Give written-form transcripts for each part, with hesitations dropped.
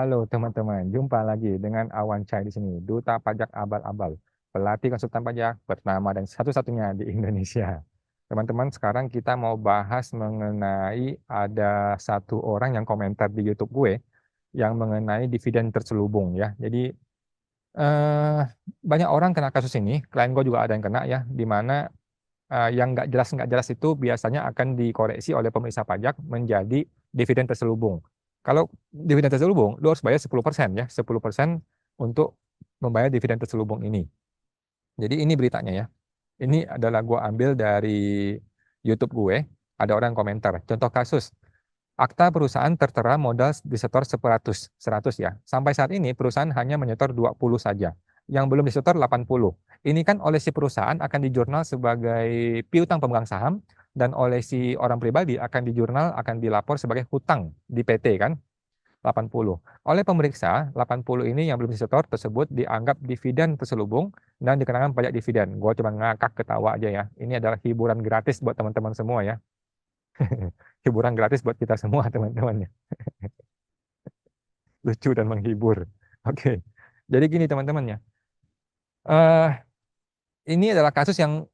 Halo teman-teman, jumpa lagi dengan Awan Chai di sini, Duta Pajak Abal-Abal, pelatih konsultan pajak pertama dan satu-satunya di Indonesia. Teman-teman, sekarang kita mau bahas mengenai ada satu orang yang komentar di YouTube gue yang mengenai dividen terselubung ya. Jadi eh, banyak orang kena kasus ini, klien gue juga ada yang kena ya, di mana yang nggak jelas itu biasanya akan dikoreksi oleh pemeriksa pajak menjadi dividen terselubung. Kalau dividen terselubung, lu harus bayar 10% ya, 10% untuk membayar dividen terselubung ini. Jadi ini beritanya ya. Ini adalah gue ambil dari YouTube gue, ada orang komentar. Contoh kasus, akta perusahaan tertera modal disetor 100 ya. Sampai saat ini perusahaan hanya menyetor 20 saja. Yang belum disetor 80. Ini kan oleh si perusahaan akan dijurnal sebagai piutang pemegang saham dan oleh si orang pribadi akan dijurnal akan dilapor sebagai hutang di PT kan 80. Oleh pemeriksa 80 ini yang belum disetor tersebut dianggap dividen terselubung dan dikenakan pajak dividen. Gua cuma ngakak ketawa aja ya. Ini adalah hiburan gratis buat teman-teman semua ya. Hiburan gratis buat kita semua teman-teman ya. Lucu dan menghibur. Oke. Jadi gini teman-teman ya. Eh ini adalah kasus yang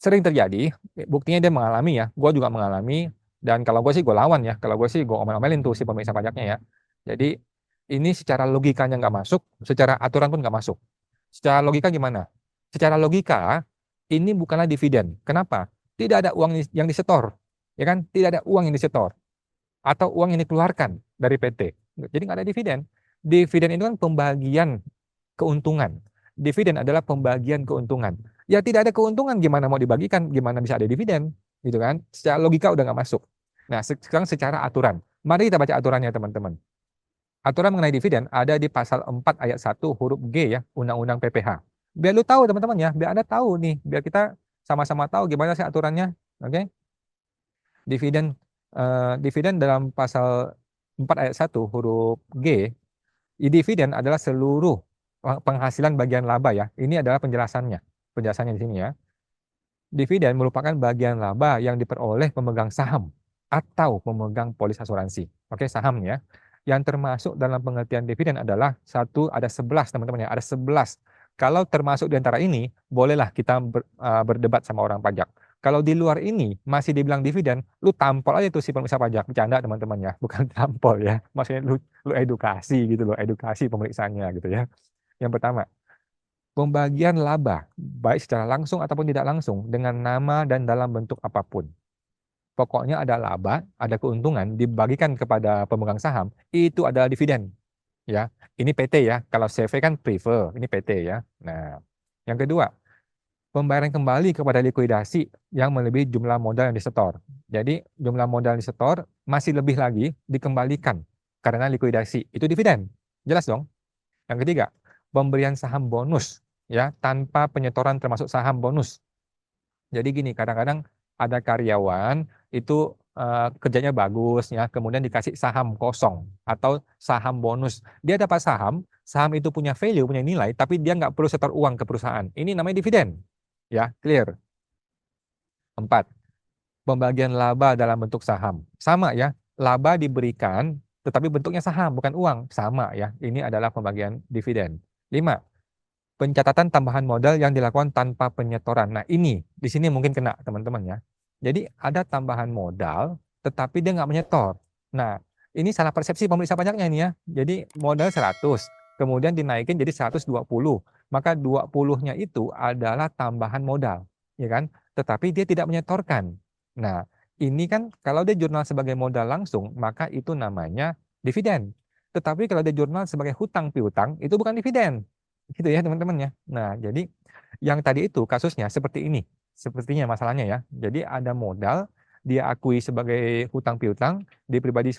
sering terjadi. Buktinya dia mengalami ya. Gue juga mengalami. Dan kalau gue sih gue lawan ya. Kalau gue sih gue omel-omelin tuh si pemeriksa pajaknya ya. Jadi ini secara logikanya nggak masuk, secara aturan pun nggak masuk. Secara logika gimana? Secara logika ini bukanlah dividen. Kenapa? Tidak ada uang yang disetor, ya kan? Tidak ada uang yang disetor atau uang yang dikeluarkan dari PT. Jadi nggak ada dividen. Dividen itu kan pembagian keuntungan. Dividen adalah pembagian keuntungan. Ya tidak ada keuntungan, gimana mau dibagikan, gimana bisa ada dividen, gitu kan? Secara logika udah nggak masuk. Nah, sekarang secara aturan. Mari kita baca aturannya teman-teman. Aturan mengenai dividen ada di pasal 4 ayat 1 huruf G ya, Undang-Undang PPH. Biar lu tahu teman-teman ya, biar Anda tahu nih, biar kita sama-sama tahu gimana sih aturannya. Oke? Dividen dividen dalam pasal 4 ayat 1 huruf G, dividen adalah seluruh penghasilan bagian laba ya. Ini adalah penjelasannya. Penjelasannya di sini ya. Dividen merupakan bagian laba yang diperoleh pemegang saham atau pemegang polis asuransi. Oke, saham ya. Yang termasuk dalam pengertian dividen adalah ada 11 teman-teman ya, ada 11. Kalau termasuk di antara ini, bolehlah kita berdebat sama orang pajak. Kalau di luar ini masih dibilang dividen, lu tampol aja tuh si pemeriksa pajak. Bercanda teman-teman ya, bukan tampol ya. Maksudnya lu edukasi gitu loh, edukasi pemeriksaannya gitu ya. Yang pertama, pembagian laba, baik secara langsung ataupun tidak langsung, dengan nama dan dalam bentuk apapun. Pokoknya ada laba, ada keuntungan dibagikan kepada pemegang saham, itu adalah dividen. Ya, ini PT ya. Kalau CV kan prefer, ini PT ya. Nah, yang kedua, pembayaran kembali kepada likuidasi yang melebihi jumlah modal yang disetor. Jadi jumlah modal yang disetor masih lebih lagi dikembalikan karena likuidasi. Itu dividen. Jelas dong? Yang ketiga, pemberian saham bonus ya tanpa penyetoran termasuk saham bonus. Jadi gini, kadang-kadang ada karyawan itu kerjanya bagus ya, kemudian dikasih saham kosong atau saham bonus. Dia dapat saham, saham itu punya value, punya nilai, tapi dia nggak perlu setor uang ke perusahaan. Ini namanya dividen. Ya, clear. 4. Pembagian laba dalam bentuk saham. Sama ya, laba diberikan tetapi bentuknya saham, bukan uang. Sama ya, ini adalah pembagian dividen. 5. Pencatatan tambahan modal yang dilakukan tanpa penyetoran. Nah ini, di sini mungkin kena teman-teman ya. Jadi ada tambahan modal, tetapi dia nggak menyetor. Nah ini salah persepsi pemeriksa pajaknya ini ya. Jadi modal 100, kemudian dinaikin jadi 120. Maka 20-nya itu adalah tambahan modal, ya kan? Tetapi dia tidak menyetorkan. Nah ini kan kalau dia jurnal sebagai modal langsung, maka itu namanya dividen. Tetapi kalau dia jurnal sebagai hutang piutang, itu bukan dividen. Gitu ya teman-teman ya. Nah, jadi yang tadi itu kasusnya seperti ini. Sepertinya masalahnya ya. Jadi ada modal, dia akui sebagai hutang piutang, di pribadi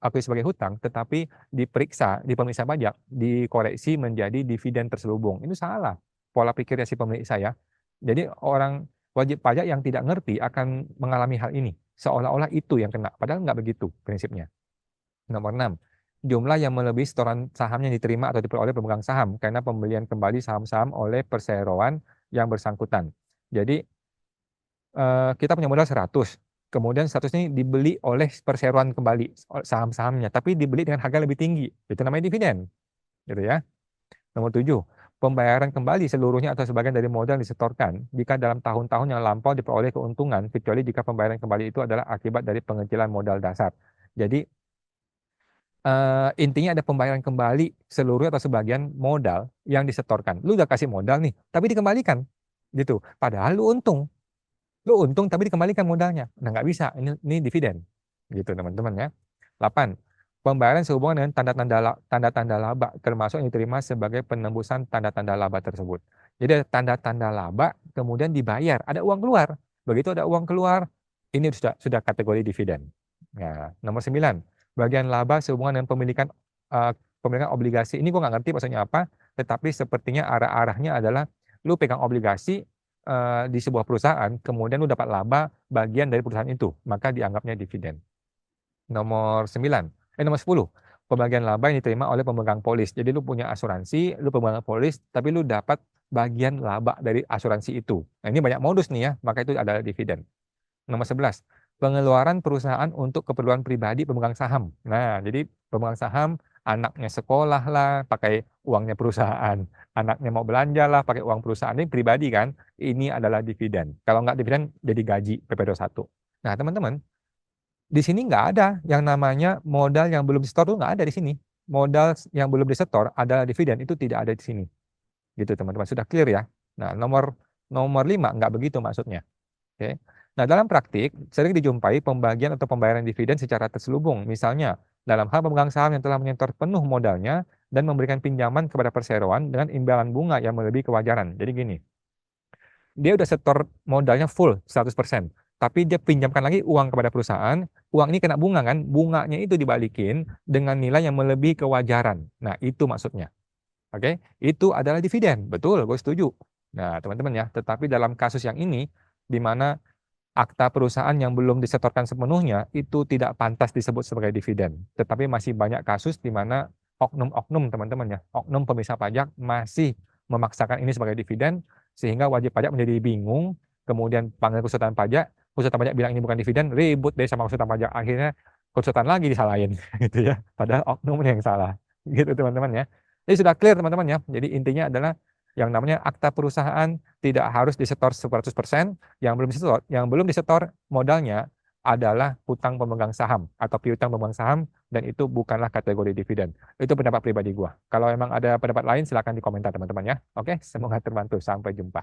akui sebagai hutang, tetapi diperiksa, di pemeriksa pajak, dikoreksi menjadi dividen terselubung. Ini salah pola pikirnya si pemeriksa ya. Jadi orang wajib pajak yang tidak ngerti akan mengalami hal ini. Seolah-olah itu yang kena, padahal nggak begitu prinsipnya. Nomor 6, jumlah yang melebihi setoran saham yang diterima atau diperoleh pemegang saham karena pembelian kembali saham-saham oleh perseroan yang bersangkutan. Jadi kita punya modal 100, Kemudian statusnya dibeli oleh perseroan kembali saham-sahamnya, tapi dibeli dengan harga lebih tinggi. Itu namanya dividen, gitu ya. Nomor 7, pembayaran kembali seluruhnya atau sebagian dari modal disetorkan jika dalam tahun-tahun yang lampau diperoleh keuntungan, kecuali jika pembayaran kembali itu adalah akibat dari pengecilan modal dasar. Jadi intinya ada pembayaran kembali seluruh atau sebagian modal yang disetorkan. Lu udah kasih modal nih, tapi dikembalikan, gitu. Padahal lu untung tapi dikembalikan modalnya. Nah, nggak bisa. Ini dividen, gitu teman-teman ya. 8. Pembayaran sehubungan dengan tanda-tanda laba, termasuk yang diterima sebagai penembusan tanda-tanda laba tersebut. Jadi ada tanda-tanda laba, kemudian dibayar, ada uang keluar. Begitu ada uang keluar, ini sudah kategori dividen. Nah, nomor 9. Bagian laba sehubungan dengan pemilikan obligasi. Ini gue nggak ngerti maksudnya apa, tetapi sepertinya arah-arahnya adalah lu pegang obligasi di sebuah perusahaan, kemudian lu dapat laba bagian dari perusahaan itu, maka dianggapnya dividen. Nomor 10. Pembagian laba yang diterima oleh pemegang polis. Jadi lu punya asuransi, lu pemegang polis, tapi lu dapat bagian laba dari asuransi itu. Nah, ini banyak modus nih ya, maka itu adalah dividen. Nomor 11. Pengeluaran perusahaan untuk keperluan pribadi pemegang saham. Nah, jadi pemegang saham, anaknya sekolah lah, pakai uangnya perusahaan. Anaknya mau belanja lah, pakai uang perusahaan. Ini pribadi kan, ini adalah dividen. Kalau nggak dividen, jadi gaji PP21. Nah, teman-teman, di sini nggak ada yang namanya modal yang belum disetor tuh nggak ada di sini. Modal yang belum disetor adalah dividen, itu tidak ada di sini. Gitu teman-teman, sudah clear ya. Nah, nomor 5 nggak begitu maksudnya. Oke. Nah, dalam praktik sering dijumpai pembagian atau pembayaran dividen secara terselubung. Misalnya, dalam hal pemegang saham yang telah menyetor penuh modalnya dan memberikan pinjaman kepada perseroan dengan imbalan bunga yang melebihi kewajaran. Jadi gini, dia udah setor modalnya full 100%, tapi dia pinjamkan lagi uang kepada perusahaan, uang ini kena bunga kan, bunganya itu dibalikin dengan nilai yang melebihi kewajaran. Nah, itu maksudnya. Oke, itu adalah dividen. Betul, gue setuju. Nah, teman-teman ya, tetapi dalam kasus yang ini, di mana akta perusahaan yang belum disetorkan sepenuhnya itu tidak pantas disebut sebagai dividen. Tetapi masih banyak kasus di mana oknum-oknum teman-teman ya, oknum pemisah pajak masih memaksakan ini sebagai dividen sehingga wajib pajak menjadi bingung, kemudian panggil konsultan pajak bilang ini bukan dividen, ribut deh sama konsultan pajak, akhirnya konsultan lagi disalahin gitu ya. Padahal oknumnya yang salah. Gitu teman-teman ya. Jadi sudah clear teman-teman ya. Jadi intinya adalah yang namanya akta perusahaan tidak harus disetor 100%, yang belum disetor modalnya adalah hutang pemegang saham atau piutang pemegang saham, dan itu bukanlah kategori dividen. Itu pendapat pribadi gua. Kalau emang ada pendapat lain silakan di komentar teman-teman ya. Oke, semoga terbantu. Sampai jumpa.